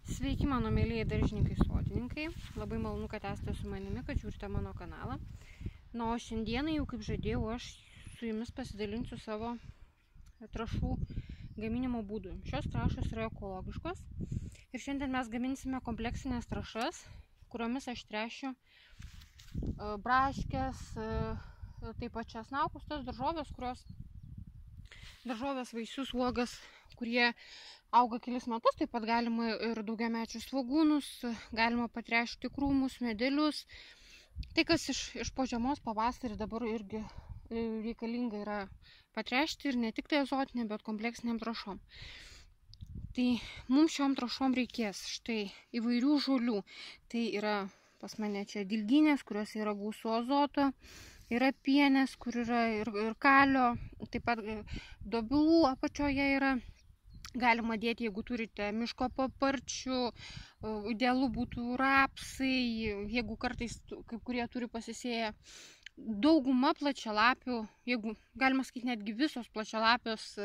Sveiki mano mėlyje daržininkai sodininkai, labai malonu, kad esate su manimi, kad žiūrite mano kanalą. Na, o šiandieną jau, kaip žadėjau, aš su jumis pasidalinsiu savo trąšų gaminimo būdų. Šios trąšos yra ekologiškos ir šiandien mes gaminsime kompleksinės trąšas, kuriomis aš tręšiu braškes, taip pat česnakus, tos daržovės, vaisius, uogas, kurie auga kelis metus. Taip pat galima ir daugiamečius svogūnus, galima patręšti krūmus, medelius. Tai, kas iš po žiemos pavasarį dabar irgi reikalinga yra patręšti, ir ne tik tai azotinė, bet kompleksiniam trąšom. Tai mums šiom trąšom reikės štai įvairių žolių. Tai yra pas mane čia dilgynės, kurios yra gausu azoto, yra pienės, kur yra ir kalio, taip pat dobilų apačioje yra. Galima dėti, jeigu turite miško paparčių, idealu būtų rapsai, jeigu kartais kai kurie turi pasisėję. Dauguma plačialapių, jeigu galima sakyti netgi visos plačialapės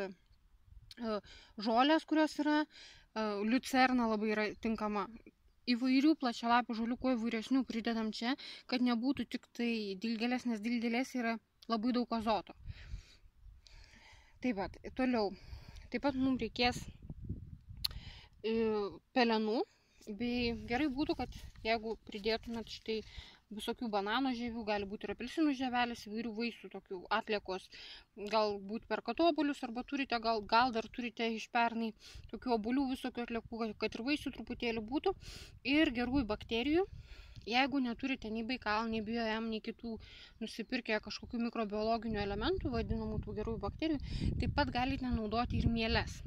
žolės, kurios yra, liucerna labai yra tinkama. Įvairių plačialapių žolių, kuo įvairesnių pridedam čia, kad nebūtų tik tai dilgėlės, nes dilgėlės yra labai daug azoto. Taip pat, toliau. Taip pat mums reikės pelenų, bei gerai būtų, kad jeigu pridėtumėt štai visokių banano žievių, gali būti ir apelsinų žievelės, įvairių vaisių, tokių atliekos, galbūt perkat obuolius, arba turite, gal dar turite iš pernai tokių obuolių visokių atliekų, kad ir vaisių truputėlį būtų, ir gerųjų bakterijų. Jeigu neturite nei baikal, nei BioM, nei kitų nusipirkę kažkokių mikrobiologinių elementų, vadinamų tų gerųjų bakterijų, taip pat galite naudoti ir mieles.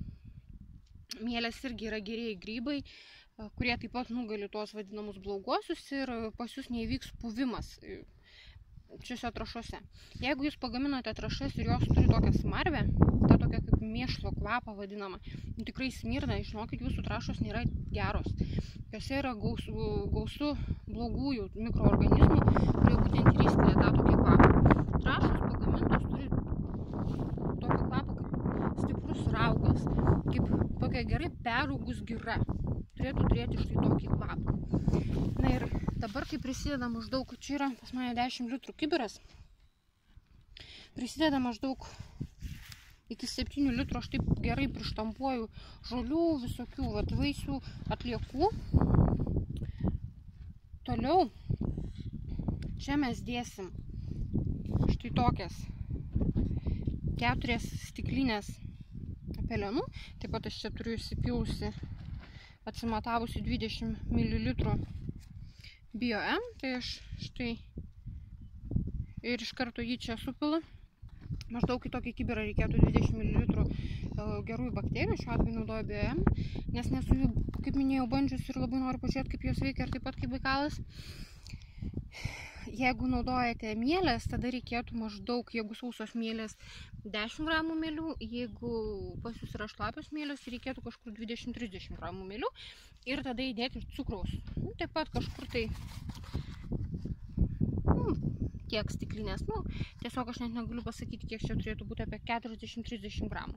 Mielės irgi yra gerieji grybai, kurie taip pat nugali tuos vadinamus bloguosius, ir pas jūs neįvyks puvimas šiose trąšose. Jeigu jūs pagaminote trąšas ir jos turi tokią smarvę, tą tokią kaip mėšlo kvapą vadinamą, tikrai smirda, žinokit, jūsų trąšos nėra geros. Jose yra gausu blogųjų mikroorganizmų, kurie būtent ir įskiria tą tokį kvapą. Trąšos pagamintos turi tokį kvapą kaip stiprus raugas, kaip tokia gerai peraugus gira. Turėtų turėti štai tokį kvapą. Na ir dabar, kai prisideda maždaug, čia yra pas mane 10 litrų kibiras, prisideda maždaug iki 7 litrų, aš taip gerai prištampuoju žolių, visokių vaisių, atliekų. Toliau, čia mes dėsim štai tokias 4 stiklinės pelenų, taip pat aš čia turiu įsipjausi, atsimatavusi 20 ml BioM, tai aš štai ir iš karto jį čia supilu. Maždaug į tokį kibirą reikėtų 20 ml gerųjų bakterijų, šiuo atveju naudoju BioM, nes nesu jų, kaip minėjau, bandžius ir labai noriu pažiūrėti, kaip jos veikia, ir taip pat kaip baikalas. Jeigu naudojate mielės, tada reikėtų maždaug, jeigu sausos mielės, 10 gramų mielių, jeigu pas jūs yra šlapios mielės, reikėtų kažkur 20-30 gramų mielių, ir tada įdėti cukraus. Taip pat kažkur tai kiek stiklinės, tiesiog aš net negaliu pasakyti, kiek čia turėtų būti, apie 40-30 gramų.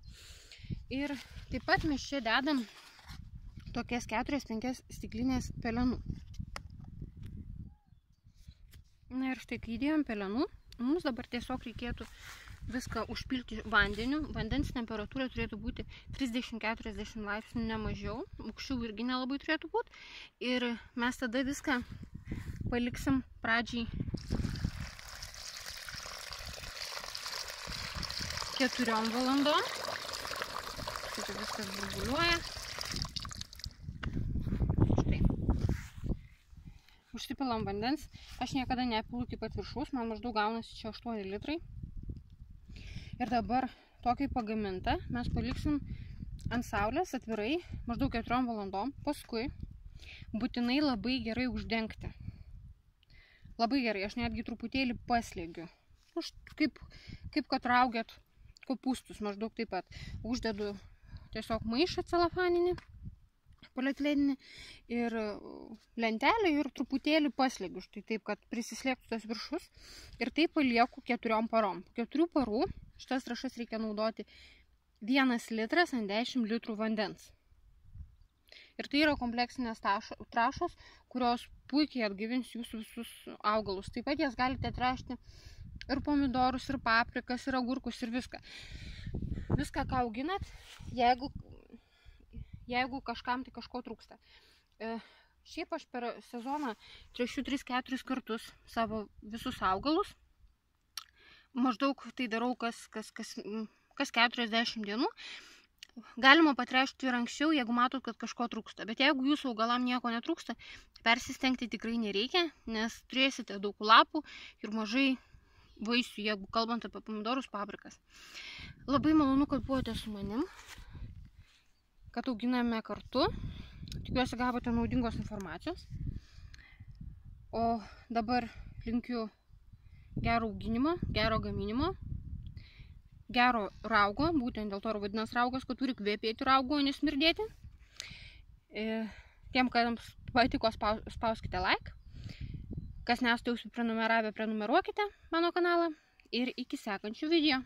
Ir taip pat mes čia dedam tokias 4-5 stiklinės pelenų. Na ir štai, kai įdėjom pelenų, mums dabar tiesiog reikėtų viską užpilti vandeniu. Vandens temperatūra turėtų būti 30-40 laipsnių, ne mažiau. Aukščiau irgi nelabai turėtų būti. Ir mes tada viską paliksim pradžiai 4 valandom. Štai viskas burbuliuoja. Užsipilam vandens. Aš niekada nepilu iki pat viršaus, man maždaug gaunasi čia 8 litrai. Ir dabar tokiai pagaminta mes paliksim ant saulės atvirai maždaug 4 valandom. Paskui būtinai labai gerai uždengti. Labai gerai, aš netgi truputėlį paslėgiu. Kaip kad raugėt kopūstus, maždaug taip pat. Uždedu tiesiog maišą celofaninį, polietileninį ir lentelę, ir truputėlį paslėgiu, štai taip, kad prisislėgtų tas viršus, ir taip palieku 4 parom. Po 4 parų šitas trąšas reikia naudoti 1 litras ant 10 litrų vandens. Ir tai yra kompleksinės trąšos, kurios puikiai atgyvins jūsų visus augalus. Taip pat jas galite tręšti ir pomidorus, ir paprikas, ir agurkus, ir viską. Viską, ką auginat, jeigu kažkam tai kažko trūksta. Šiaip aš per sezoną tręšiu 3-4 kartus savo visus augalus. Maždaug tai darau kas 40 dienų. Galima patręšti ir anksčiau, jeigu matot, kad kažko trūksta. Bet jeigu jūsų augalam nieko netrūksta, persistengti tikrai nereikia, nes turėsite daug lapų ir mažai vaisių, jeigu kalbant apie pomidorus, paprikas. Labai malonu, kad buvote su manim, kad auginame kartu. Tikiuosi gavote naudingos informacijos. O dabar linkiu gero auginimo, gero gaminimo, gero raugo, būtent dėl to ir vadinas raugas, kad turi kvepėti raugo, o nesmirdėti. Tiem, kad jums patiko, spauskite like. Kas nesate užsiprenumeravę, prenumeruokite mano kanalą. Ir iki sekančių video.